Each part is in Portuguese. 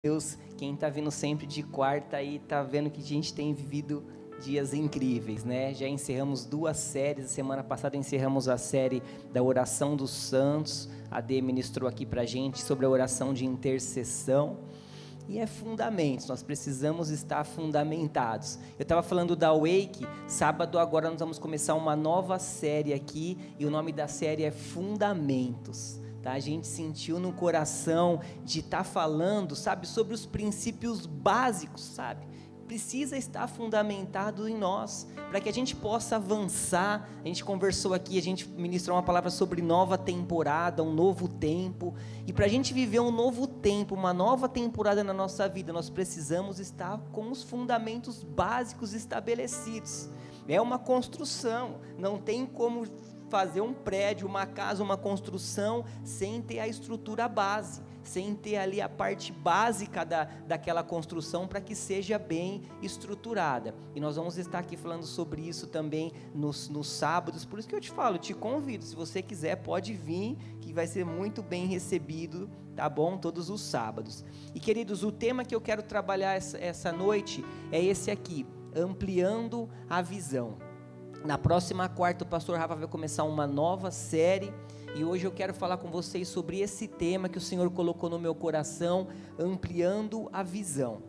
Deus, quem está vindo sempre de quarta aí está vendo que a gente tem vivido dias incríveis, né? Já encerramos 2 séries, a semana passada encerramos a série da oração dos santos, a Dê ministrou aqui pra gente sobre a oração de intercessão, e é fundamentos, nós precisamos estar fundamentados. Eu estava falando da Wake, sábado agora nós vamos começar uma nova série aqui, e o nome da série é Fundamentos. Tá? A gente sentiu no coração de estar falando, sabe, sobre os princípios básicos, sabe? Precisa estar fundamentado em nós, para que a gente possa avançar. A gente conversou aqui, a gente ministrou uma palavra sobre nova temporada, um novo tempo, e para a gente viver um novo tempo, uma nova temporada na nossa vida, nós precisamos estar com os fundamentos básicos estabelecidos. É uma construção, não tem como fazer um prédio, uma casa, uma construção sem ter a estrutura base, sem ter ali a parte básica daquela construção para que seja bem estruturada. E nós vamos estar aqui falando sobre isso também nos sábados, por isso que eu te falo, te convido, se você quiser pode vir, que vai ser muito bem recebido, tá bom? Todos os sábados. E queridos, o tema que eu quero trabalhar essa noite é esse aqui, ampliando a visão. Na próxima quarta o pastor Rafa vai começar uma nova série, e hoje eu quero falar com vocês sobre esse tema que o Senhor colocou no meu coração, ampliando a visão.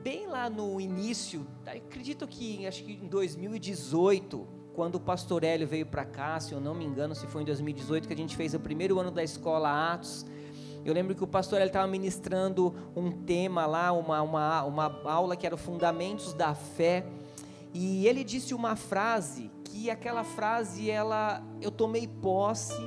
Bem lá no início, acredito que acho que em 2018, quando o pastor Hélio veio para cá, se eu não me engano, se foi em 2018 que a gente fez o primeiro ano da escola Atos, eu lembro que o pastor ele estava ministrando um tema lá, uma aula que era Fundamentos da Fé, e ele disse uma frase, que aquela frase, eu tomei posse,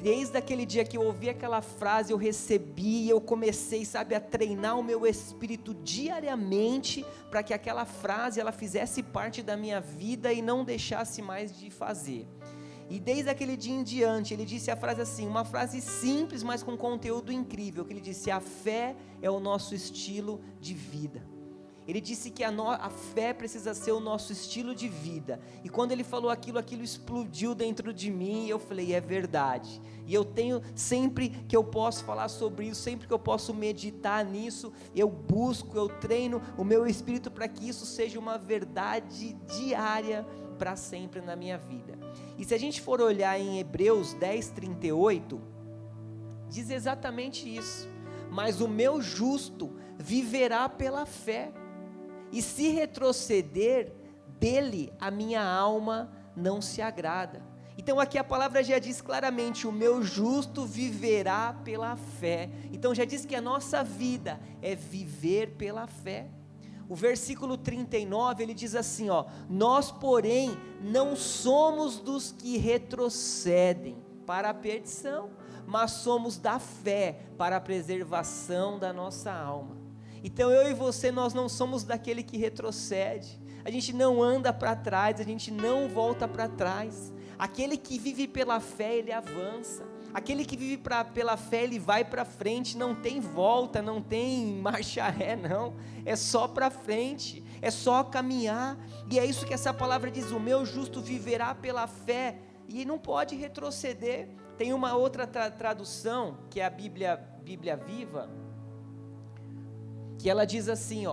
desde aquele dia que eu ouvi aquela frase, eu recebi, eu comecei, sabe, a treinar o meu espírito diariamente, para que aquela frase, ela fizesse parte da minha vida e não deixasse mais de fazer. E desde aquele dia em diante, ele disse a frase assim, uma frase simples, mas com conteúdo incrível, que ele disse, a fé é o nosso estilo de vida. Ele disse que a fé precisa ser o nosso estilo de vida, e quando ele falou aquilo explodiu dentro de mim, e eu falei, é verdade, e eu tenho, sempre que eu posso falar sobre isso, sempre que eu posso meditar nisso, eu busco, eu treino o meu espírito para que isso seja uma verdade diária, para sempre na minha vida. E se a gente for olhar em Hebreus 10:38, diz exatamente isso, mas o meu justo viverá pela fé, e se retroceder, dele a minha alma não se agrada. Então aqui a palavra já diz claramente, o meu justo viverá pela fé. Então já diz que a nossa vida é viver pela fé. O versículo 39, ele diz assim, nós porém não somos dos que retrocedem para a perdição, mas somos da fé para a preservação da nossa alma. Então eu e você, nós não somos daquele que retrocede, a gente não anda para trás, a gente não volta para trás. Aquele que vive pela fé, ele avança. Aquele que vive pela fé, ele vai para frente, não tem volta, não tem marcha ré, não, é só para frente, é só caminhar. E é isso que essa palavra diz, o meu justo viverá pela fé, e não pode retroceder. Tem uma outra tradução, que é a Bíblia Viva, que ela diz assim,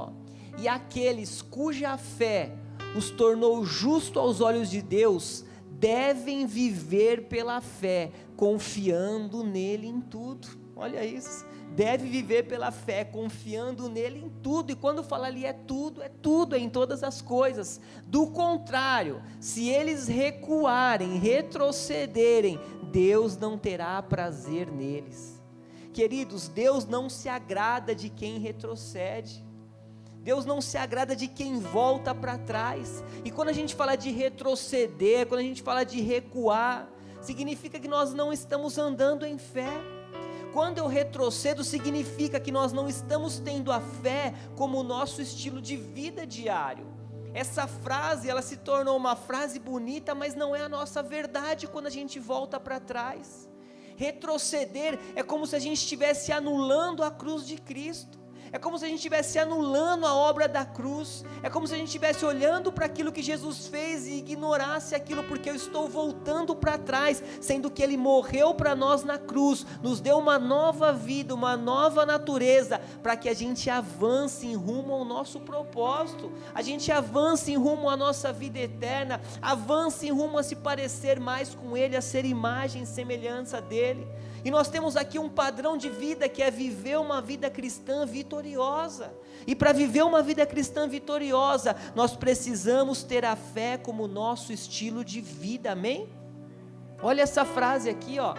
e aqueles cuja fé os tornou justo aos olhos de Deus, devem viver pela fé, confiando nele em tudo. Olha isso, deve viver pela fé, confiando nele em tudo, e quando fala ali é tudo, é em todas as coisas. Do contrário, se eles recuarem, retrocederem, Deus não terá prazer neles. Queridos, Deus não se agrada de quem retrocede, Deus não se agrada de quem volta para trás. E quando a gente fala de retroceder, quando a gente fala de recuar, significa que nós não estamos andando em fé. Quando eu retrocedo, significa que nós não estamos tendo a fé como o nosso estilo de vida diário. Essa frase, ela se tornou uma frase bonita, mas não é a nossa verdade quando a gente volta para trás. Retroceder é como se a gente estivesse anulando a cruz de Cristo, É como se a gente estivesse anulando a obra da cruz. É como se a gente estivesse olhando para aquilo que Jesus fez e ignorasse aquilo, porque eu estou voltando para trás, sendo que Ele morreu para nós na cruz, nos deu uma nova vida, uma nova natureza, para que a gente avance em rumo ao nosso propósito, a gente avance em rumo à nossa vida eterna, avance em rumo a se parecer mais com Ele, a ser imagem e semelhança dEle. E nós temos aqui um padrão de vida que é viver uma vida cristã vitoriosa. E para viver uma vida cristã vitoriosa, nós precisamos ter a fé como nosso estilo de vida, amém? Olha essa frase aqui, ó.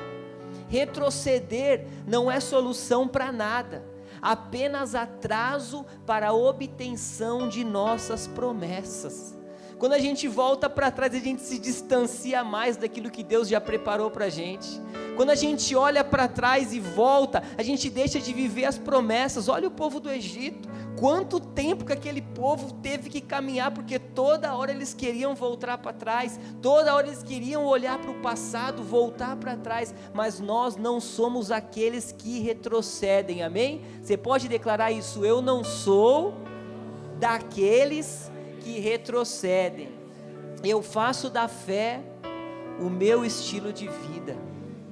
Retroceder não é solução para nada, apenas atraso para a obtenção de nossas promessas. Quando a gente volta para trás, a gente se distancia mais daquilo que Deus já preparou para a gente. Quando a gente olha para trás e volta, a gente deixa de viver as promessas. Olha o povo do Egito, quanto tempo que aquele povo teve que caminhar, porque toda hora eles queriam voltar para trás, toda hora eles queriam olhar para o passado, voltar para trás, mas nós não somos aqueles que retrocedem, amém? Você pode declarar isso: eu não sou daqueles que retrocedem, eu faço da fé o meu estilo de vida.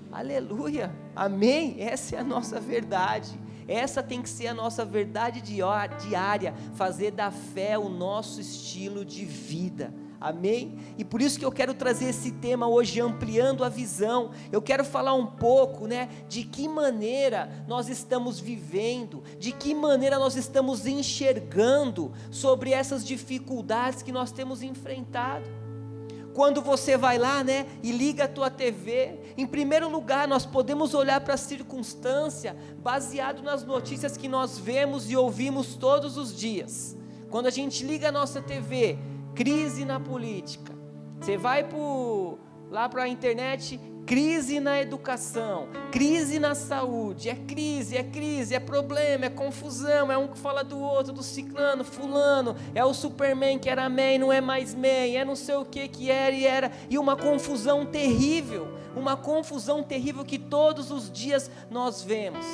Aleluia, amém? Essa é a nossa verdade, essa tem que ser a nossa verdade diária, fazer da fé o nosso estilo de vida, amém? E por isso que eu quero trazer esse tema hoje, ampliando a visão. Eu quero falar um pouco, de que maneira nós estamos vivendo, de que maneira nós estamos enxergando sobre essas dificuldades que nós temos enfrentado. Quando você vai lá, e liga a tua TV, em primeiro lugar, nós podemos olhar para a circunstância, baseado nas notícias que nós vemos e ouvimos todos os dias. Quando a gente liga a nossa TV, crise na política. Você vai lá para a internet, crise na educação, crise na saúde, é crise, é problema, é confusão, é um que fala do outro, do ciclano, fulano, é o Superman que era man, não é mais man, é não sei o que era, e uma confusão terrível que todos os dias nós vemos.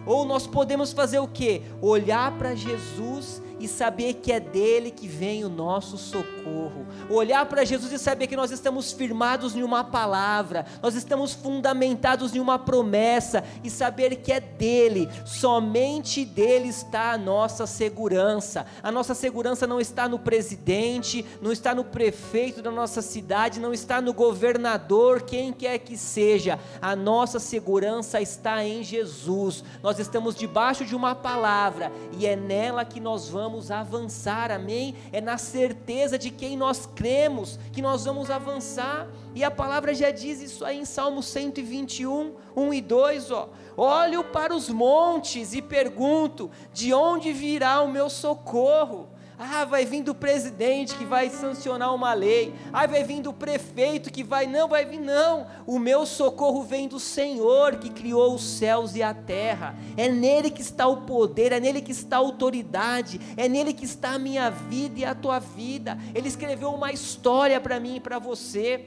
Ou nós podemos fazer o quê? Olhar para Jesus e saber que é dele que vem o nosso socorro, olhar para Jesus e saber que nós estamos firmados em uma palavra, nós estamos fundamentados em uma promessa, e saber que é dele, somente dele está a nossa segurança não está no presidente, não está no prefeito da nossa cidade, não está no governador, quem quer que seja, a nossa segurança está em Jesus. Nós estamos debaixo de uma palavra, e é nela que nós vamos avançar, amém? É na certeza de quem nós cremos que nós vamos avançar, e a palavra já diz isso aí em Salmo 121, 1 e 2, olho para os montes e pergunto, de onde virá o meu socorro? Vai vir do presidente que vai sancionar uma lei, vai vir do prefeito que não vai vir, o meu socorro vem do Senhor que criou os céus e a terra. É nele que está o poder, é nele que está a autoridade, é nele que está a minha vida e a tua vida. Ele escreveu uma história para mim e para você.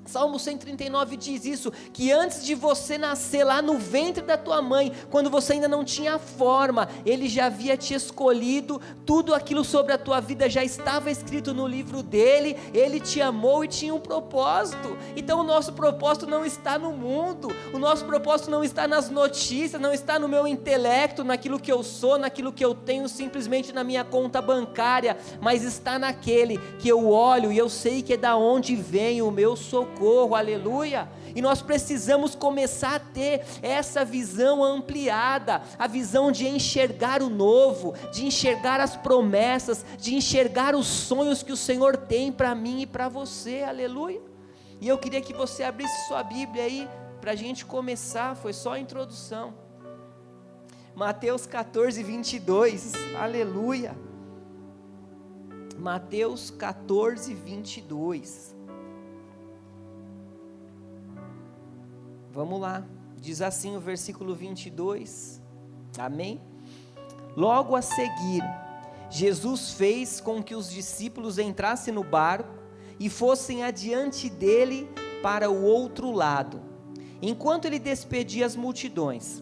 Salmo 139 diz isso, que antes de você nascer lá no ventre da tua mãe, quando você ainda não tinha forma, Ele já havia te escolhido, tudo aquilo sobre a tua vida já estava escrito no livro dele, Ele te amou e tinha um propósito. Então o nosso propósito não está no mundo, o nosso propósito não está nas notícias, não está no meu intelecto, naquilo que eu sou, naquilo que eu tenho simplesmente na minha conta bancária, mas está naquele que eu olho e eu sei que é da onde vem o meu socorro. Aleluia, e nós precisamos começar a ter essa visão ampliada, a visão de enxergar o novo, de enxergar as promessas, de enxergar os sonhos que o Senhor tem para mim e para você, aleluia. E eu queria que você abrisse sua Bíblia aí, para a gente começar, foi só a introdução, Mateus 14, 22, aleluia, Mateus 14, 22, vamos lá, diz assim o versículo 22, amém? Logo a seguir, Jesus fez com que os discípulos entrassem no barco e fossem adiante dele para o outro lado, enquanto ele despedia as multidões.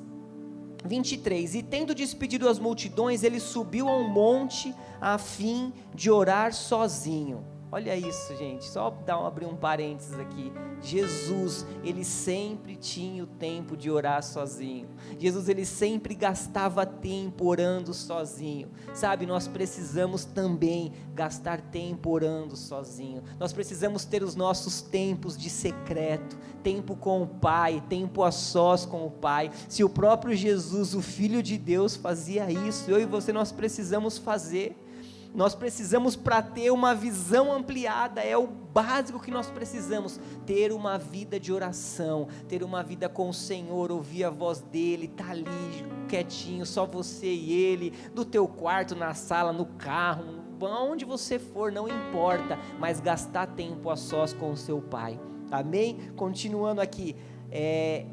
23, e tendo despedido as multidões, ele subiu a um monte a fim de orar sozinho. Olha isso, gente, só abrir um parênteses aqui. Jesus, ele sempre tinha o tempo de orar sozinho. Jesus, ele sempre gastava tempo orando sozinho. Sabe, nós precisamos também gastar tempo orando sozinho. Nós precisamos ter os nossos tempos de secreto, tempo com o Pai, tempo a sós com o Pai. Se o próprio Jesus, o Filho de Deus, fazia isso, eu e você, nós precisamos fazer. Nós precisamos, para ter uma visão ampliada, é o básico que nós precisamos, ter uma vida de oração, ter uma vida com o Senhor, ouvir a voz dEle, estar ali quietinho, só você e Ele, no teu quarto, na sala, no carro, onde você for, não importa, mas gastar tempo a sós com o seu Pai, amém? Continuando aqui,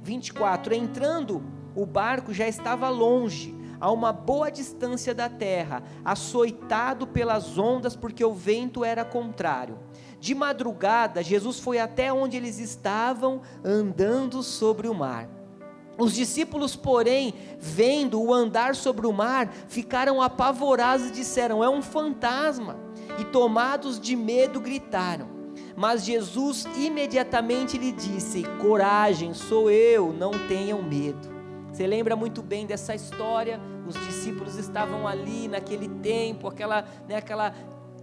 24, entrando, o barco já estava longe, a uma boa distância da terra, açoitado pelas ondas, porque o vento era contrário. De madrugada, Jesus foi até onde eles estavam, andando sobre o mar. Os discípulos, porém, vendo-o andar sobre o mar, ficaram apavorados e disseram: é um fantasma, e tomados de medo gritaram. Mas Jesus imediatamente lhe disse: coragem, sou eu, não tenham medo. Você lembra muito bem dessa história? Os discípulos estavam ali naquele tempo, aquela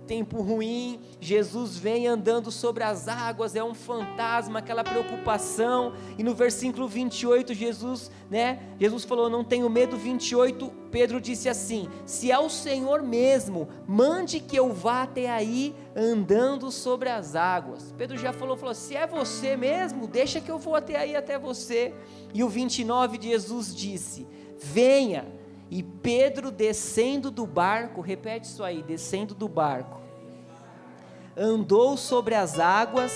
tempo ruim. Jesus vem andando sobre as águas, é um fantasma, aquela preocupação. E no versículo 28, Jesus falou: não tenho medo. 28, Pedro disse assim: se é o Senhor mesmo, mande que eu vá até aí andando sobre as águas. Pedro já falou, se é você mesmo, deixa que eu vou até aí, até você. E o 29 de Jesus disse: venha. E Pedro, descendo do barco, repete isso aí, descendo do barco, andou sobre as águas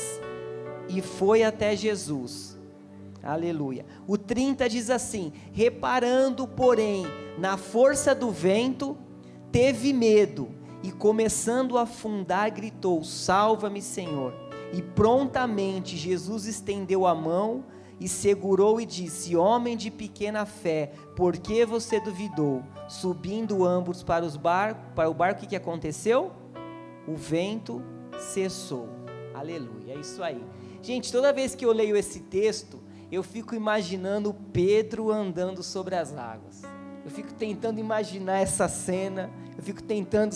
e foi até Jesus. Aleluia. O 30 diz assim: reparando, porém, na força do vento, teve medo, e começando a afundar, gritou: salva-me, Senhor. E prontamente Jesus estendeu a mão e segurou e disse: homem de pequena fé, por que você duvidou? Subindo ambos para o barco, o que aconteceu? O vento cessou. Aleluia, é isso aí. Gente, toda vez que eu leio esse texto, eu fico imaginando Pedro andando sobre as águas. Eu fico tentando imaginar essa cena, eu fico tentando,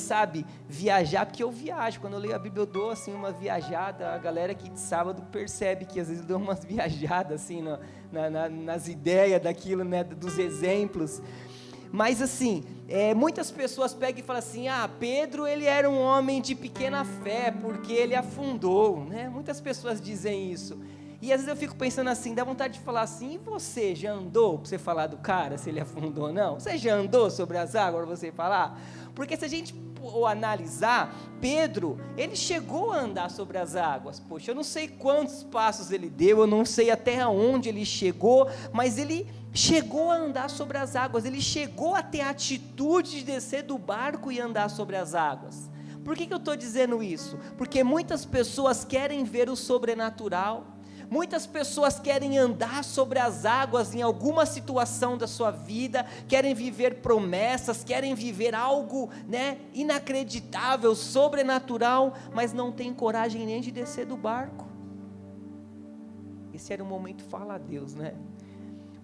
viajar, porque eu viajo. Quando eu leio a Bíblia, eu dou assim uma viajada. A galera aqui de sábado percebe que às vezes eu dou umas viajadas assim nas ideias daquilo, dos exemplos. Mas assim, muitas pessoas pegam e falam assim: Pedro, ele era um homem de pequena fé, porque ele afundou, Muitas pessoas dizem isso. E às vezes eu fico pensando assim, dá vontade de falar assim: e você já andou, para você falar do cara, se ele afundou ou não? Você já andou sobre as águas, para você falar? Porque se a gente analisar, Pedro, ele chegou a andar sobre as águas. Poxa, eu não sei quantos passos ele deu, eu não sei até onde ele chegou, mas ele chegou a andar sobre as águas, ele chegou a ter a atitude de descer do barco e andar sobre as águas. Por que eu estou dizendo isso? Porque muitas pessoas querem ver o sobrenatural, muitas pessoas querem andar sobre as águas em alguma situação da sua vida, querem viver promessas, querem viver algo, inacreditável, sobrenatural, mas não tem coragem nem de descer do barco. Esse era o momento, fala a Deus,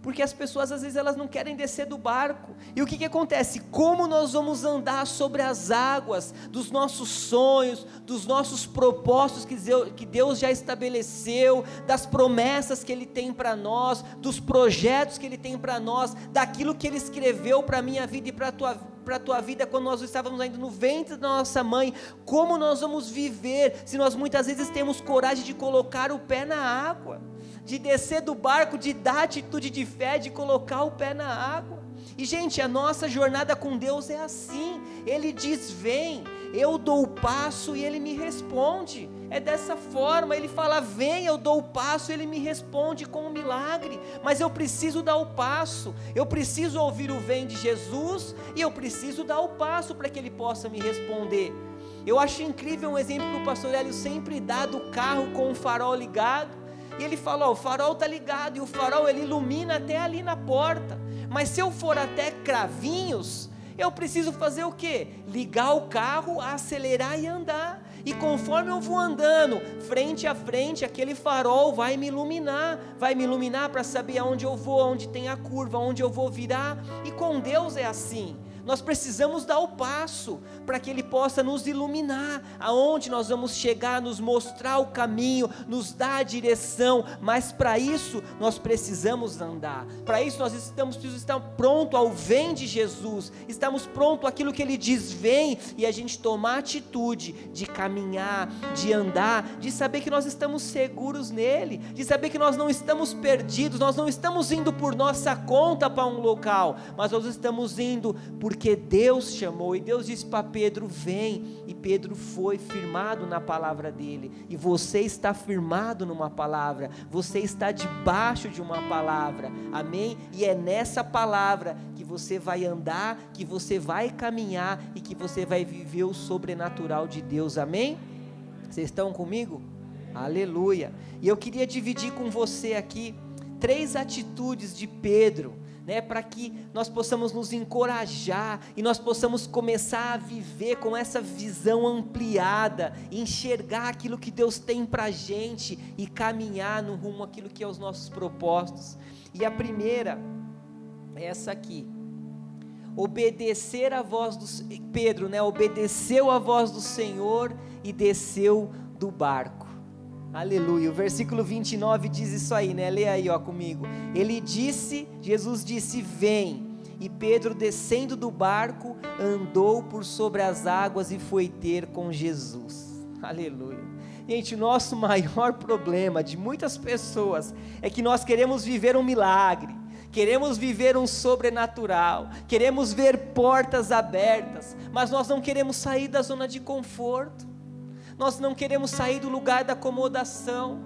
Porque as pessoas às vezes elas não querem descer do barco. E o que acontece? Como nós vamos andar sobre as águas dos nossos sonhos, dos nossos propósitos que Deus já estabeleceu, das promessas que Ele tem para nós, dos projetos que Ele tem para nós, daquilo que Ele escreveu para a minha vida e para a tua vida quando nós estávamos ainda no ventre da nossa mãe? Como nós vamos viver se nós muitas vezes temos coragem de colocar o pé na água, de descer do barco, de dar atitude de fé, de colocar o pé na água? E gente, a nossa jornada com Deus é assim. Ele diz: vem, eu dou o passo e Ele me responde. É dessa forma, Ele fala: vem, eu dou o passo e Ele me responde com um milagre. Mas eu preciso dar o passo, eu preciso ouvir o vem de Jesus, e eu preciso dar o passo para que Ele possa me responder. Eu acho incrível um exemplo que o pastor Hélio sempre dá do carro com o farol ligado. E ele fala: o farol está ligado, e o farol ele ilumina até ali na porta, Mas se eu for até Cravinhos, eu preciso fazer o quê? Ligar o carro, acelerar e andar. E conforme eu vou andando, frente a frente, aquele farol vai me iluminar para saber aonde eu vou, onde tem a curva, onde eu vou virar. E com Deus é assim. Nós precisamos dar o passo para que Ele possa nos iluminar, aonde nós vamos chegar, nos mostrar o caminho, nos dar a direção, mas para isso nós precisamos andar, para isso nós precisamos estar pronto ao vem de Jesus, estamos prontos àquilo que Ele diz vem, e a gente tomar a atitude de caminhar, de andar, de saber que nós estamos seguros nele, de saber que nós não estamos perdidos, nós não estamos indo por nossa conta para um local, mas nós estamos indo porque Deus chamou, e Deus disse para Pedro, vem, e Pedro foi firmado na palavra dele, e você está firmado numa palavra, você está debaixo de uma palavra, amém? E é nessa palavra que você vai andar, que você vai caminhar, e que você vai viver o sobrenatural de Deus, amém? Vocês estão comigo? Aleluia. E eu queria dividir com você aqui 3 atitudes de Pedro, para que nós possamos nos encorajar e nós possamos começar a viver com essa visão ampliada, enxergar aquilo que Deus tem para a gente e caminhar no rumo àquilo que é os nossos propósitos. E a primeira é essa aqui: obedecer a voz do Pedro, obedeceu a voz do Senhor e desceu do barco. Aleluia, o versículo 29 diz isso aí, lê aí comigo. Jesus disse, vem, e Pedro, descendo do barco, andou por sobre as águas e foi ter com Jesus. Aleluia. Gente, o nosso maior problema de muitas pessoas é que nós queremos viver um milagre, queremos viver um sobrenatural, queremos ver portas abertas, mas nós não queremos sair da zona de conforto. Nós não queremos sair do lugar da acomodação.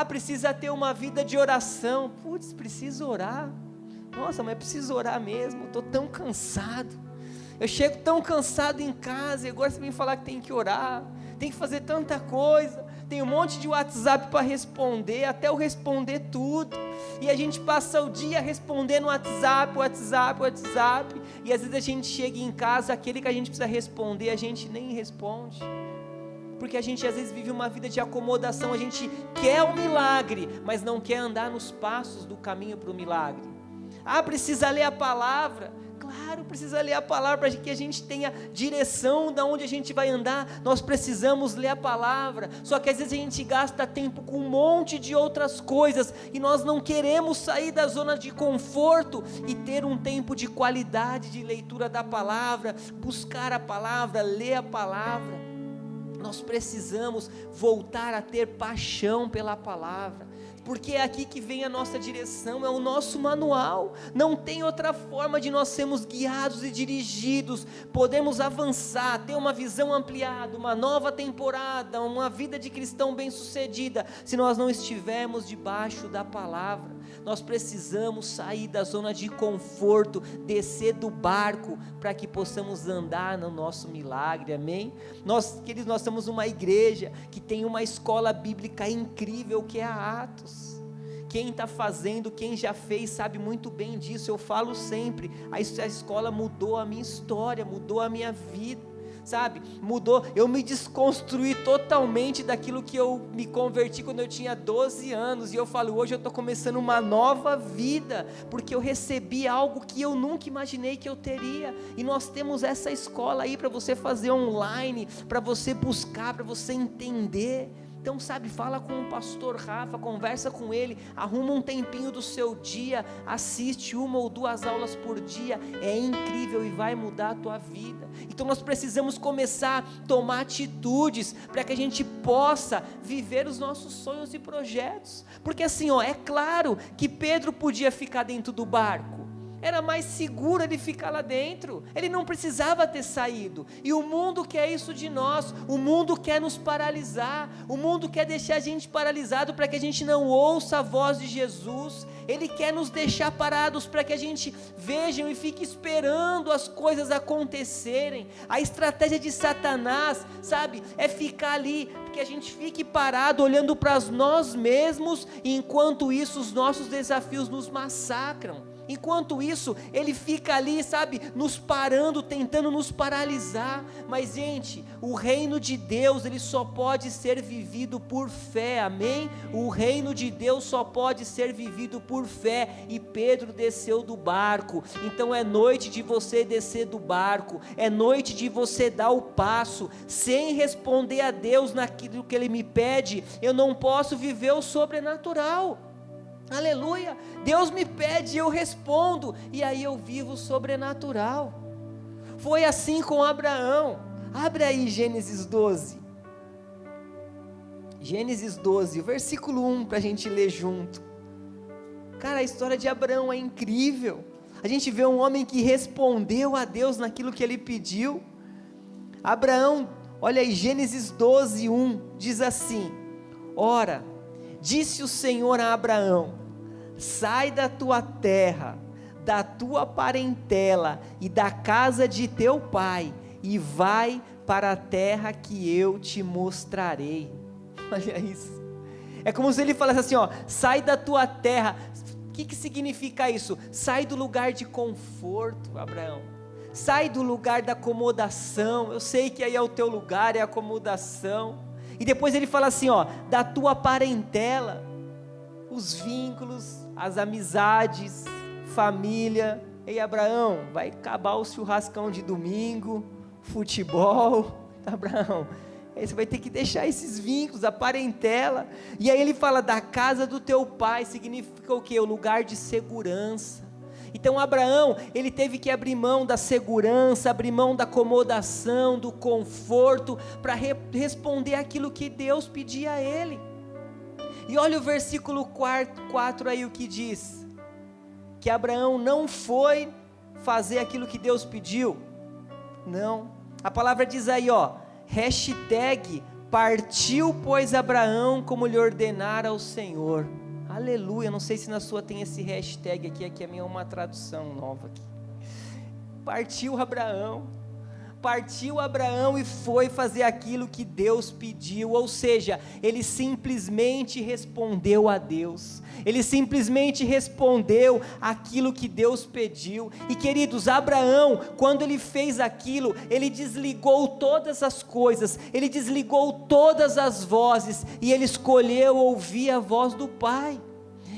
Precisa ter uma vida de oração. Preciso orar. Nossa, mas preciso orar mesmo, estou tão cansado. Eu chego tão cansado em casa, e agora você vem falar que tem que orar, tem que fazer tanta coisa, tem um monte de WhatsApp para responder, até eu responder tudo, e a gente passa o dia respondendo WhatsApp, e às vezes a gente chega em casa, aquele que a gente precisa responder, a gente nem responde, porque a gente às vezes vive uma vida de acomodação, a gente quer o milagre, mas não quer andar nos passos do caminho para o milagre. Precisa ler a palavra, claro, precisa ler a palavra para que a gente tenha direção de onde a gente vai andar, nós precisamos ler a palavra, só que às vezes a gente gasta tempo com um monte de outras coisas, e nós não queremos sair da zona de conforto, e ter um tempo de qualidade de leitura da palavra, buscar a palavra, ler a palavra. Nós precisamos voltar a ter paixão pela palavra, porque é aqui que vem a nossa direção, é o nosso manual, não tem outra forma de nós sermos guiados e dirigidos, podemos avançar, ter uma visão ampliada, uma nova temporada, uma vida de cristão bem sucedida, se nós não estivermos debaixo da palavra. Nós precisamos sair da zona de conforto, descer do barco, para que possamos andar no nosso milagre, amém? Queridos, nós somos uma igreja que tem uma escola bíblica incrível, que é a Atos. Quem está fazendo, quem já fez, sabe muito bem disso. Eu falo sempre, a escola mudou a minha história, mudou a minha vida, sabe, mudou, eu me desconstruí totalmente daquilo que eu me converti quando eu tinha 12 anos, e eu falo, hoje eu estou começando uma nova vida, porque eu recebi algo que eu nunca imaginei que eu teria, e nós temos essa escola aí para você fazer online, para você buscar, para você entender. Então, sabe, fala com o pastor Rafa, conversa com ele, arruma um tempinho do seu dia, assiste 1 ou 2 aulas por dia, é incrível e vai mudar a tua vida. Então nós precisamos começar a tomar atitudes, para que a gente possa viver os nossos sonhos e projetos, porque assim, é claro que Pedro podia ficar dentro do barco, era mais seguro ele ficar lá dentro, ele não precisava ter saído, e o mundo quer isso de nós, o mundo quer nos paralisar, o mundo quer deixar a gente paralisado para que a gente não ouça a voz de Jesus, ele quer nos deixar parados para que a gente veja e fique esperando as coisas acontecerem. A estratégia de Satanás, sabe, é ficar ali, que a gente fique parado olhando para nós mesmos, e enquanto isso os nossos desafios nos massacram. Enquanto isso, ele fica ali, sabe, nos parando, tentando nos paralisar. Mas, gente, o reino de Deus, ele só pode ser vivido por fé, amém? O reino de Deus só pode ser vivido por fé. E Pedro desceu do barco. Então é noite de você descer do barco, é noite de você dar o passo, sem responder a Deus naquilo que Ele me pede. Eu não posso viver o sobrenatural. Aleluia, Deus me pede e eu respondo, e aí eu vivo o sobrenatural. Foi assim com Abraão. Abre aí Gênesis 12, Gênesis 12, versículo 1, para a gente ler junto. Cara, a história de Abraão é incrível. A gente vê um homem que respondeu a Deus naquilo que ele pediu. Abraão, olha aí, Gênesis 12, 1, diz assim: ora, disse o Senhor a Abraão: sai da tua terra, da tua parentela e da casa de teu pai, e vai para a terra que eu te mostrarei. Olha isso, é como se ele falasse assim, ó, sai da tua terra. O que significa isso? Sai do lugar de conforto, Abraão, sai do lugar da acomodação. Eu sei que aí é o teu lugar, é a acomodação. E depois ele fala assim, ó, da tua parentela, os vínculos, as amizades, família. Ei, Abraão, vai acabar o churrascão de domingo, futebol. Abraão, aí você vai ter que deixar esses vínculos, a parentela. E aí ele fala da casa do teu pai, significa o quê? O lugar de segurança. Então Abraão, ele teve que abrir mão da segurança, abrir mão da acomodação, do conforto, para responder aquilo que Deus pedia a ele. E olha o versículo 4 aí, o que diz, que Abraão não foi fazer aquilo que Deus pediu, não, a palavra diz aí, ó, hashtag, partiu pois Abraão como lhe ordenara o Senhor. Aleluia, não sei se na sua tem esse hashtag aqui a minha é uma tradução nova aqui. Partiu Abraão e foi fazer aquilo que Deus pediu, ou seja, ele simplesmente respondeu a Deus, ele simplesmente respondeu aquilo que Deus pediu. E queridos, Abraão, quando ele fez aquilo, ele desligou todas as coisas, ele desligou todas as vozes, e ele escolheu ouvir a voz do Pai.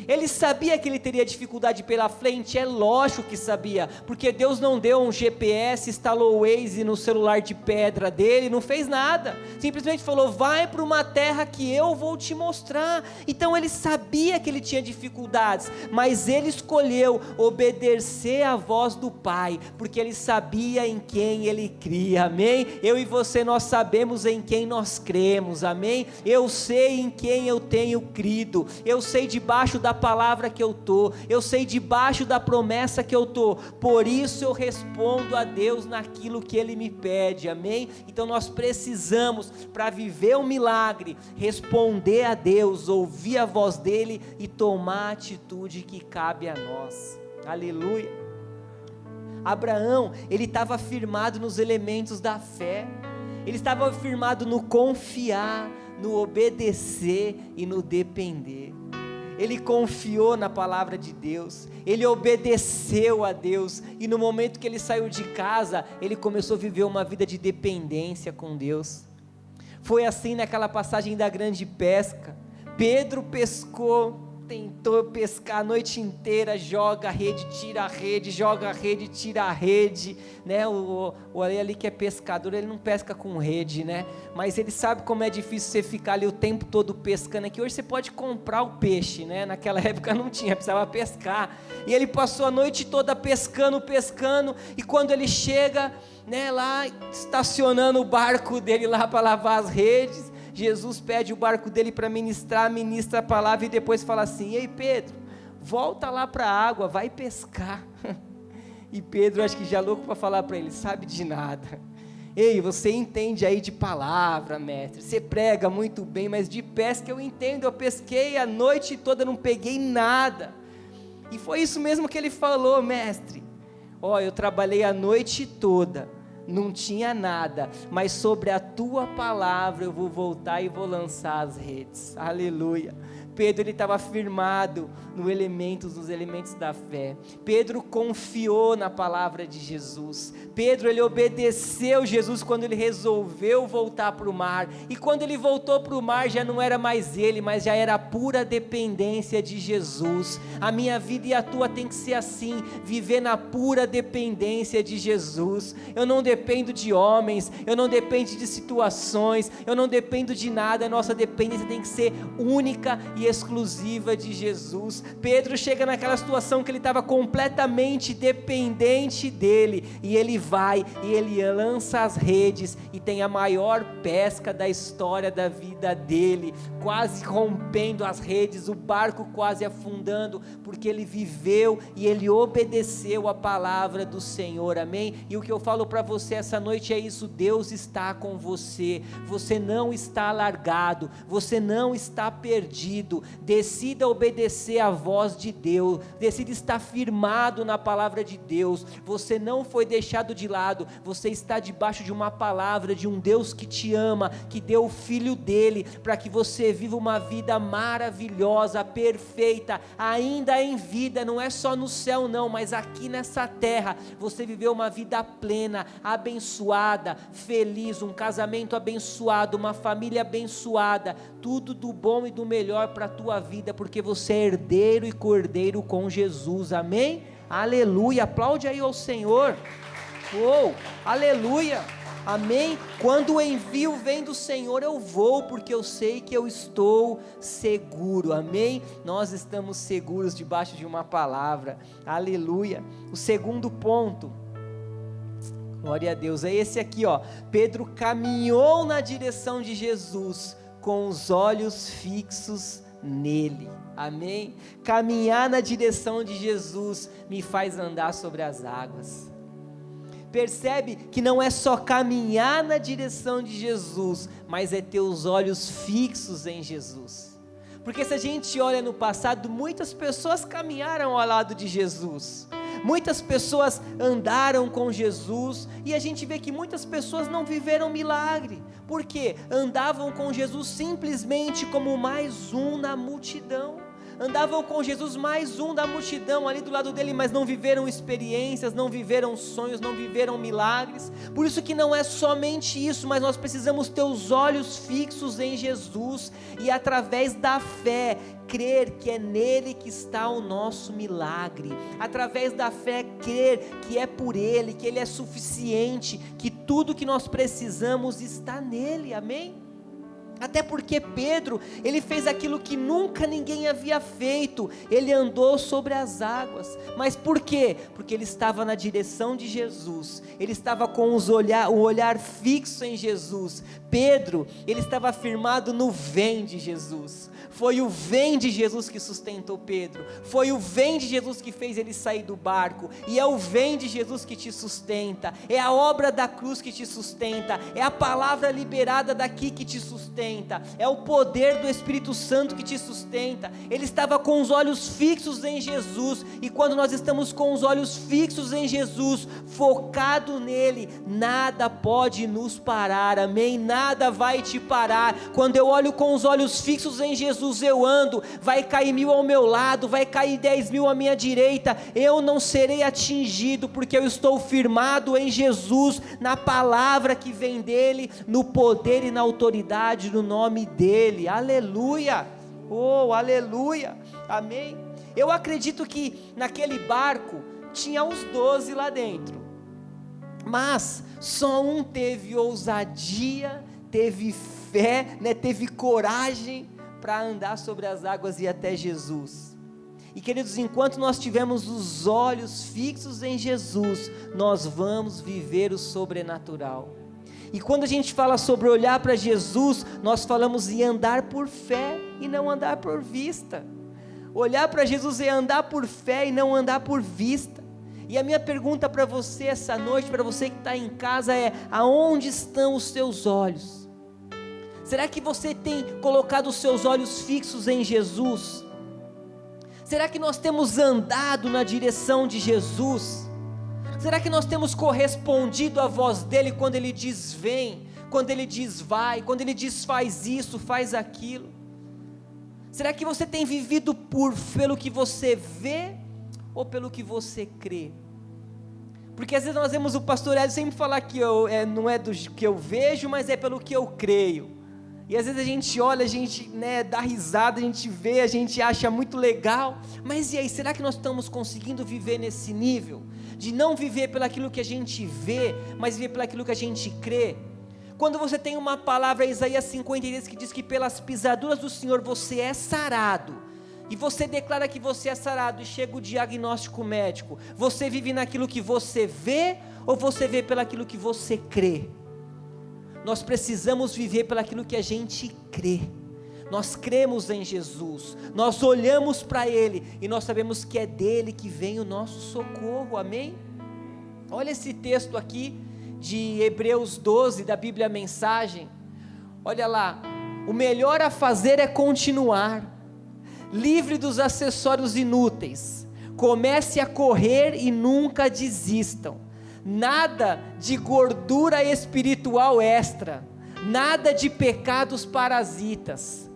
Ele sabia que ele teria dificuldade pela frente, é lógico que sabia, porque Deus não deu um GPS, instalou o Waze no celular de pedra dele, não fez nada, simplesmente falou, vai para uma terra que eu vou te mostrar. Então ele sabia que ele tinha dificuldades, mas ele escolheu obedecer à voz do Pai, porque ele sabia em quem ele cria, amém? Eu e você, nós sabemos em quem nós cremos, amém? Eu sei em quem eu tenho crido, eu sei debaixo da palavra que eu estou, eu sei debaixo da promessa que eu estou, por isso eu respondo a Deus naquilo que Ele me pede, amém? Então nós precisamos, para viver um milagre, responder a Deus, ouvir a voz dEle e tomar a atitude que cabe a nós, aleluia. Abraão, ele estava firmado nos elementos da fé, ele estava firmado no confiar, no obedecer e no depender. Ele confiou na palavra de Deus, ele obedeceu a Deus, e no momento que ele saiu de casa, ele começou a viver uma vida de dependência com Deus. Foi assim naquela passagem da grande pesca. Pedro pescou, tentou pescar a noite inteira, joga a rede, tira a rede, joga a rede, tira a rede, né? O ali que é pescador, ele não pesca com rede, né? Mas ele sabe como é difícil você ficar ali o tempo todo pescando. Aqui hoje você pode comprar o peixe, né? Naquela época não tinha, precisava pescar. E ele passou a noite toda pescando, e quando ele chega, né, lá estacionando o barco dele lá para lavar as redes, Jesus pede o barco dele para ministra a palavra e depois fala assim, ei Pedro, volta lá para a água, vai pescar. E Pedro, acho que já louco para falar para ele, sabe de nada. Ei, você entende aí de palavra, mestre, você prega muito bem, mas de pesca eu entendo, eu pesquei a noite toda, não peguei nada. E foi isso mesmo que ele falou, mestre, eu trabalhei a noite toda, não tinha nada, mas sobre a tua palavra eu vou voltar e vou lançar as redes, aleluia. Pedro, ele estava firmado nos elementos da fé. Pedro confiou na palavra de Jesus. Pedro, ele obedeceu Jesus quando ele resolveu voltar para o mar. E quando ele voltou para o mar, já não era mais ele, mas já era a pura dependência de Jesus. A minha vida e a tua tem que ser assim, viver na pura dependência de Jesus. Eu não dependo de homens, eu não dependo de situações, eu não dependo de nada. A nossa dependência tem que ser única e exclusiva de Jesus. Pedro chega naquela situação que ele estava completamente dependente dele, e ele vai e ele lança as redes e tem a maior pesca da história da vida dele, quase rompendo as redes, o barco quase afundando, porque ele viveu e ele obedeceu a palavra do Senhor, amém? E o que eu falo para você essa noite é isso: Deus está com você, você não está largado, você não está perdido. Decida obedecer a voz de Deus, decida estar firmado na palavra de Deus. Você não foi deixado de lado, você está debaixo de uma palavra de um Deus que te ama, que deu o Filho dele, para que você viva uma vida maravilhosa, perfeita, ainda em vida, não é só no céu não, mas aqui nessa terra, você viveu uma vida plena, abençoada, feliz, um casamento abençoado, uma família abençoada, tudo do bom e do melhor para a tua vida, porque você é herdeiro e cordeiro com Jesus, amém? Aleluia, aplaude aí ao Senhor. Aleluia, amém? Quando o envio vem do Senhor, eu vou, porque eu sei que eu estou seguro, amém? Nós estamos seguros debaixo de uma palavra, aleluia. O segundo ponto, glória a Deus, é esse aqui, ó. Pedro caminhou na direção de Jesus, com os olhos fixos nele, amém? Caminhar na direção de Jesus me faz andar sobre as águas. Percebe que não é só caminhar na direção de Jesus, mas é ter os olhos fixos em Jesus. Porque se a gente olha no passado, muitas pessoas caminharam ao lado de Jesus, muitas pessoas andaram com Jesus, e a gente vê que muitas pessoas não viveram milagre, porque andavam com Jesus simplesmente como mais um na multidão. Andavam com Jesus, mais um da multidão ali do lado dele, mas não viveram experiências, não viveram sonhos, não viveram milagres. Por isso que não é somente isso, mas nós precisamos ter os olhos fixos em Jesus, e através da fé, crer que é nele que está o nosso milagre, através da fé, crer que é por ele, que ele é suficiente, que tudo que nós precisamos está nele, amém? Até porque Pedro, ele fez aquilo que nunca ninguém havia feito, ele andou sobre as águas. Mas por quê? Porque ele estava na direção de Jesus, ele estava com o olhar fixo em Jesus. Pedro, ele estava firmado no vem de Jesus. Foi o vem de Jesus que sustentou Pedro, foi o vem de Jesus que fez ele sair do barco, e é o vem de Jesus que te sustenta, é a obra da cruz que te sustenta, é a palavra liberada daqui que te sustenta, é o poder do Espírito Santo que te sustenta. Ele estava com os olhos fixos em Jesus, e quando nós estamos com os olhos fixos em Jesus, focado nele, nada pode nos parar, amém? Nada vai te parar. Quando eu olho com os olhos fixos em Jesus, eu ando, vai cair 1000 ao meu lado, vai cair 10.000 à minha direita, eu não serei atingido, porque eu estou firmado em Jesus, na palavra que vem dele, no poder e na autoridade do nome dele, aleluia, aleluia, amém? Eu acredito que naquele barco, tinha os 12 lá dentro, mas só um teve ousadia, teve fé, teve coragem, para andar sobre as águas e ir até Jesus. E queridos, enquanto nós tivermos os olhos fixos em Jesus, nós vamos viver o sobrenatural. E quando a gente fala sobre olhar para Jesus, nós falamos em andar por fé e não andar por vista. Olhar para Jesus é andar por fé e não andar por vista. E a minha pergunta para você essa noite, para você que está em casa é: aonde estão os seus olhos? Será que você tem colocado os seus olhos fixos em Jesus? Será que nós temos andado na direção de Jesus? Será que nós temos correspondido à voz dele quando ele diz vem, quando ele diz vai, quando ele diz faz isso, faz aquilo? Será que você tem vivido pelo que você vê ou pelo que você crê? Porque às vezes nós vemos o pastor Hélio sempre falar que não é do que eu vejo, mas é pelo que eu creio. E às vezes a gente olha, a gente dá risada, a gente vê, a gente acha muito legal. Mas e aí, será que nós estamos conseguindo viver nesse nível? De não viver pelaquilo que a gente vê, mas viver pelaquilo que a gente crê? Quando você tem uma palavra, Isaías 53, que diz que pelas pisaduras do Senhor você é sarado, e você declara que você é sarado, e chega o diagnóstico médico, você vive naquilo que você vê, ou você vê pelaquilo que você crê? Nós precisamos viver pelaquilo que a gente crê. Nós cremos em Jesus, nós olhamos para Ele, e nós sabemos que é dele que vem o nosso socorro, amém? Olha esse texto aqui, de Hebreus 12, da Bíblia Mensagem, olha lá: o melhor a fazer é continuar, livre dos acessórios inúteis, comece a correr e nunca desistam, nada de gordura espiritual extra, nada de pecados parasitas,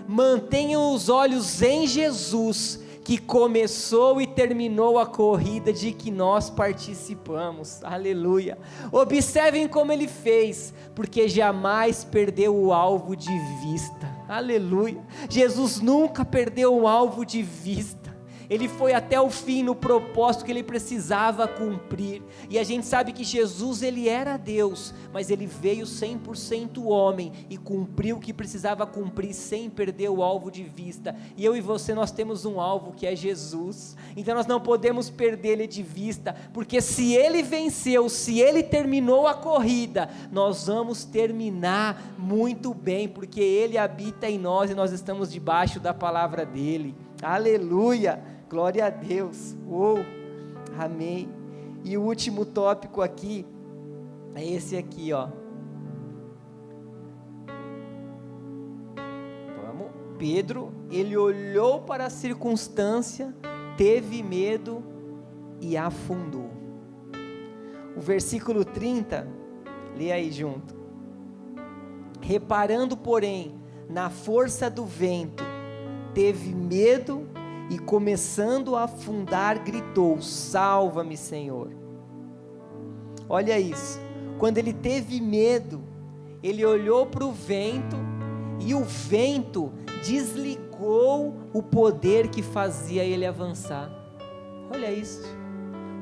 mantenham os olhos em Jesus, que começou e terminou a corrida de que nós participamos, aleluia. Observem como ele fez, porque jamais perdeu o alvo de vista, aleluia. Jesus nunca perdeu o alvo de vista. Ele foi até o fim no propósito que ele precisava cumprir, e a gente sabe que Jesus, ele era Deus, mas ele veio 100% homem, e cumpriu o que precisava cumprir, sem perder o alvo de vista. E eu e você, nós temos um alvo, que é Jesus, então nós não podemos perder ele de vista, porque se ele venceu, se ele terminou a corrida, nós vamos terminar muito bem, porque ele habita em nós, e nós estamos debaixo da palavra dele, aleluia. Glória a Deus, amém. E o último tópico aqui, é esse aqui, Pedro, ele olhou para a circunstância, teve medo e afundou. O versículo 30, lê aí junto: reparando porém na força do vento, teve medo e começando a afundar, gritou: salva-me, Senhor. Olha isso, quando ele teve medo, ele olhou para o vento, e o vento desligou o poder que fazia ele avançar. Olha isso,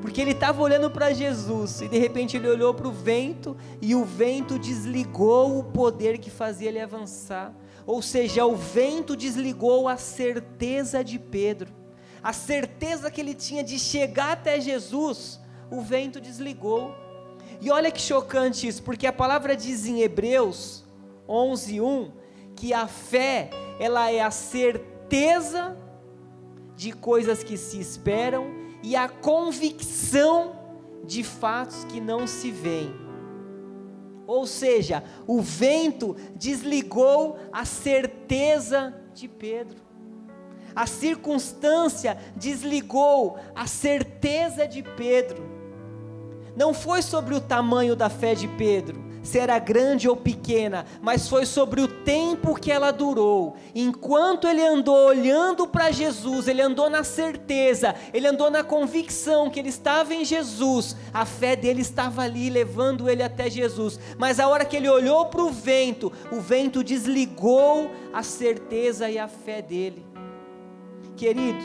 porque ele estava olhando para Jesus, e de repente ele olhou para o vento, e o vento desligou o poder que fazia ele avançar. Ou seja, o vento desligou a certeza de Pedro, a certeza que ele tinha de chegar até Jesus, o vento desligou. E olha que chocante isso, porque a palavra diz em Hebreus 11:1, que a fé, ela é a certeza de coisas que se esperam, e a convicção de fatos que não se veem. Ou seja, o vento desligou a certeza de Pedro, a circunstância desligou a certeza de Pedro. Não foi sobre o tamanho da fé de Pedro, se era grande ou pequena, mas foi sobre o tempo que ela durou. Enquanto ele andou olhando para Jesus, ele andou na certeza, ele andou na convicção que ele estava em Jesus, a fé dele estava ali, levando ele até Jesus. Mas a hora que ele olhou para o vento desligou a certeza e a fé dele. Queridos,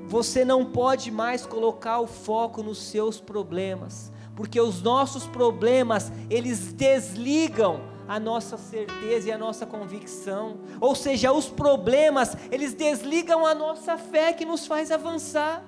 você não pode mais colocar o foco nos seus problemas, porque os nossos problemas, eles desligam a nossa certeza e a nossa convicção. Ou seja, os problemas, eles desligam a nossa fé, que nos faz avançar.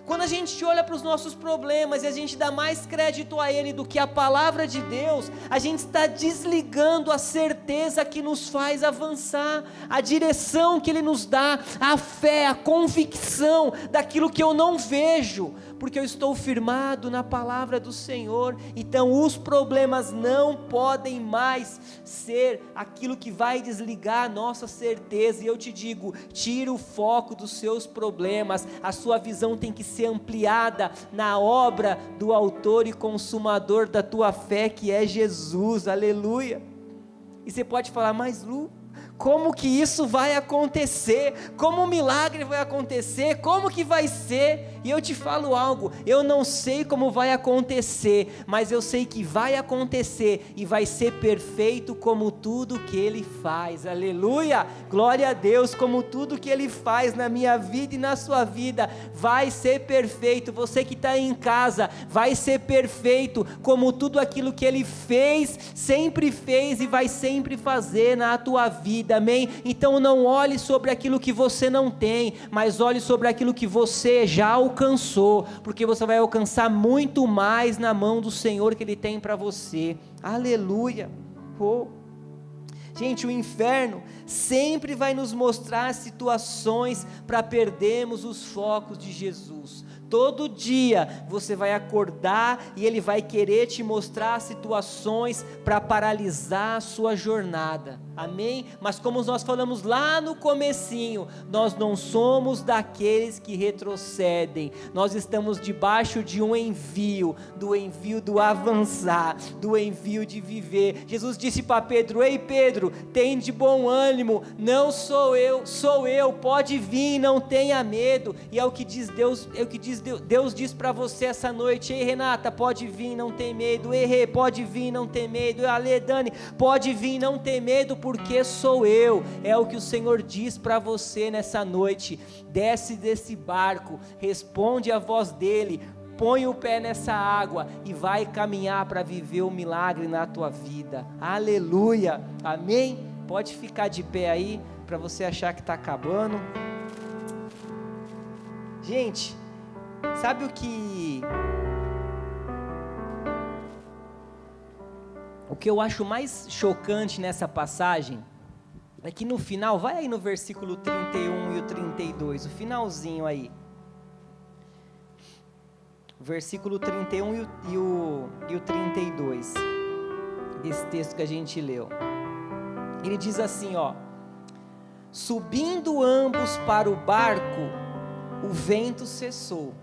Quando a gente olha para os nossos problemas e a gente dá mais crédito a ele do que a palavra de Deus, a gente está desligando a certeza que nos faz avançar, a direção que ele nos dá, a fé, a convicção daquilo que eu não vejo, porque eu estou firmado na palavra do Senhor. Então os problemas não podem mais ser aquilo que vai desligar a nossa certeza. E eu te digo, tira o foco dos seus problemas, a sua visão tem que ser ampliada na obra do autor e consumador da tua fé, que é Jesus, aleluia. E você pode falar: mas Lu, Como que isso vai acontecer? Como o milagre vai acontecer? Como que vai ser? E eu te falo algo, eu não sei como vai acontecer, mas eu sei que vai acontecer e vai ser perfeito como tudo que Ele faz. Aleluia! Glória a Deus, como tudo que Ele faz na minha vida e na sua vida vai ser perfeito. Você que está em casa, vai ser perfeito como tudo aquilo que Ele fez, sempre fez e vai sempre fazer na tua vida. Amém? Então não olhe sobre aquilo que você não tem, mas olhe sobre aquilo que você já alcançou, porque você vai alcançar muito mais na mão do Senhor que Ele tem para você. Aleluia! Gente, o inferno sempre vai nos mostrar situações para perdermos os focos de Jesus. Todo dia você vai acordar e ele vai querer te mostrar situações para paralisar a sua jornada, amém? Mas como nós falamos lá no comecinho, nós não somos daqueles que retrocedem, nós estamos debaixo de um envio do avançar, do envio de viver. Jesus disse para Pedro: ei Pedro, tem de bom ânimo, não sou eu, sou eu, pode vir, não tenha medo. E é o que diz Deus, Deus diz para você essa noite: ei Renata, pode vir, não tem medo. Ei Rê, pode vir, não tem medo. Ale, Dani, pode vir, não tem medo, porque sou eu. É o que o Senhor diz para você nessa noite. Desce desse barco, responde a voz dele, põe o pé nessa água e vai caminhar para viver o milagre na tua vida. Aleluia, amém? Pode ficar de pé aí, para você achar que está acabando. Gente, sabe o que eu acho mais chocante nessa passagem? É que no final, vai aí no versículo 31 e o 32, o finalzinho aí. O versículo 31 e o 32, esse texto que a gente leu. Ele diz assim, ó: subindo ambos para o barco, o vento cessou.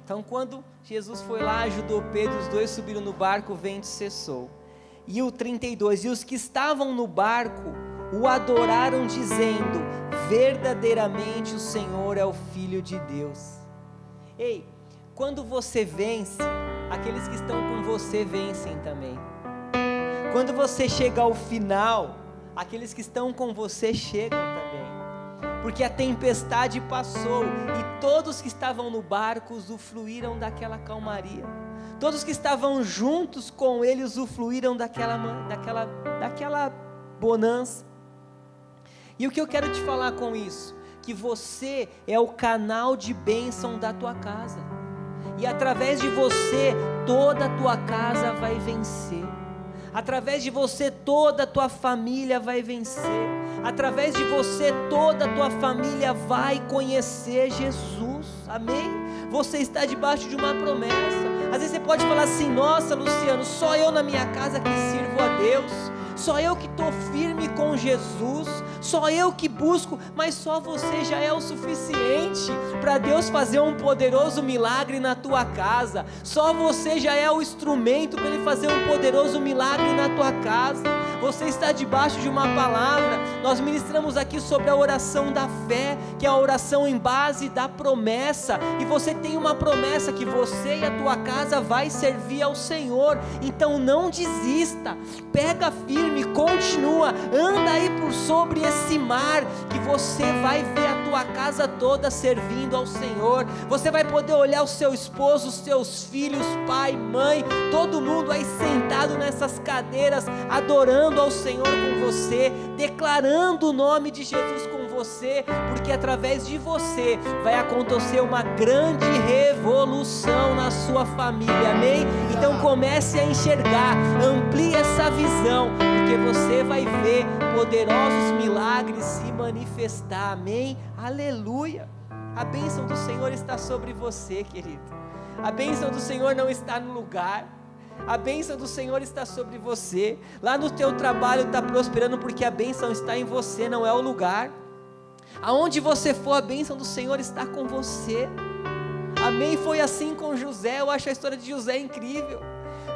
Então quando Jesus foi lá, ajudou Pedro, os dois subiram no barco, o vento cessou. E o 32, e os que estavam no barco o adoraram dizendo: verdadeiramente o Senhor é o Filho de Deus. Ei, quando você vence, aqueles que estão com você vencem também. Quando você chega ao final, aqueles que estão com você chegam também, porque a tempestade passou e todos que estavam no barco usufruíram daquela calmaria, todos que estavam juntos com ele usufruíram daquela bonança. E o que eu quero te falar com isso? Que você é o canal de bênção da tua casa, e através de você toda a tua casa vai vencer. Através de você toda a tua família vai vencer. Através de você toda a tua família vai conhecer Jesus, amém? Você está debaixo de uma promessa. Às vezes você pode falar assim: nossa Luciano, só eu na minha casa que sirvo a Deus, só eu que estou firme com Jesus, só eu que busco. Mas só você já é o suficiente para Deus fazer um poderoso milagre na tua casa. Só você já é o instrumento para Ele fazer um poderoso milagre na tua casa. Você está debaixo de uma palavra. Nós ministramos aqui sobre a oração da fé, que é a oração em base da promessa, e você tem uma promessa que você e a tua casa vai servir ao Senhor. Então não desista, pega firme, continua, anda aí por sobre esse mar, que você vai ver a tua casa toda servindo ao Senhor. Você vai poder olhar o seu esposo, os seus filhos, pai, mãe, todo mundo aí sentado nessas cadeiras, adorando ao Senhor com você, declarando o nome de Jesus com você, porque através de você vai acontecer uma grande revolução na sua família, amém? Então comece a enxergar, amplie essa visão, porque você vai ver poderosos milagres se manifestar, amém? Aleluia! A bênção do Senhor está sobre você, querido. A bênção do Senhor não está no lugar, a bênção do Senhor está sobre você. Lá no teu trabalho está prosperando, porque a bênção está em você, não é o lugar. Aonde você for, a bênção do Senhor está com você, amém? Foi assim com José. Eu acho a história de José incrível.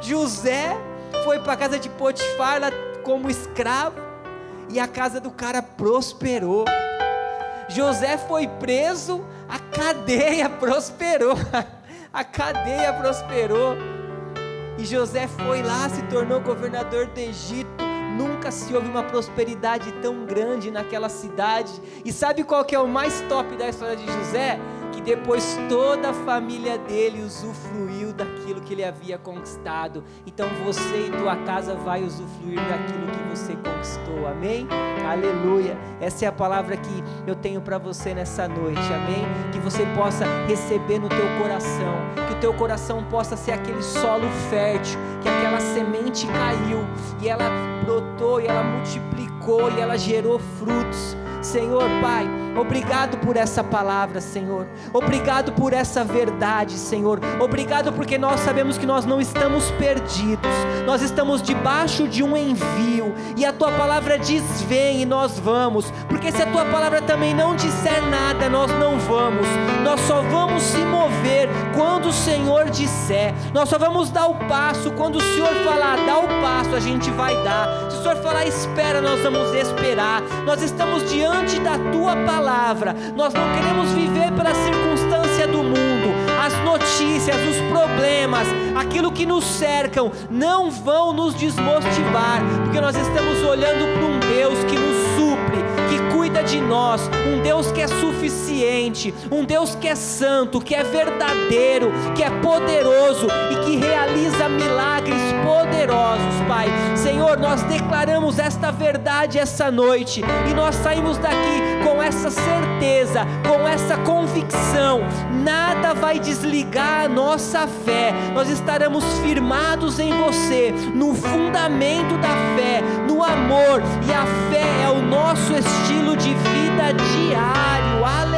José foi para a casa de Potifar lá como escravo, e a casa do cara prosperou. José foi preso, a cadeia prosperou. A cadeia prosperou. E José foi lá, se tornou governador do Egito. Nunca se houve uma prosperidade tão grande naquela cidade. E sabe qual que é o mais top da história de José? Que depois toda a família dele usufruiu daquilo que ele havia conquistado. Então você e tua casa vai usufruir daquilo que você conquistou, amém? Aleluia, essa é a palavra que eu tenho para você nessa noite, amém? Que você possa receber no teu coração, que o teu coração possa ser aquele solo fértil, que aquela semente caiu, e ela brotou, e ela multiplicou, e ela gerou frutos. Senhor, Pai, obrigado por essa palavra, Senhor, obrigado por essa verdade, Senhor, obrigado porque nós sabemos que nós não estamos perdidos, nós estamos debaixo de um envio, e a Tua palavra diz vem, e nós vamos, porque se a Tua palavra também não disser nada, nós não vamos, nós só vamos se mover quando o Senhor disser, nós só vamos dar o passo, quando o Senhor falar, dá o passo, a gente vai dar, se o Senhor falar espera, nós vamos esperar, nós estamos diante da Tua palavra, nós não queremos viver pela circunstância do mundo, as notícias, os problemas, aquilo que nos cercam, não vão nos desmotivar, porque nós estamos olhando para um Deus que nos supre, que cuida de nós, um Deus que é suficiente, um Deus que é santo, que é verdadeiro, que é poderoso e que realiza milagres poderosos, Pai. Senhor, nós declaramos esta verdade essa noite e nós saímos daqui com essa certeza, com essa convicção, nada vai desligar a nossa fé, nós estaremos firmados em você, no fundamento da fé, no amor, e a fé é o nosso estilo de vida diário. Aleluia.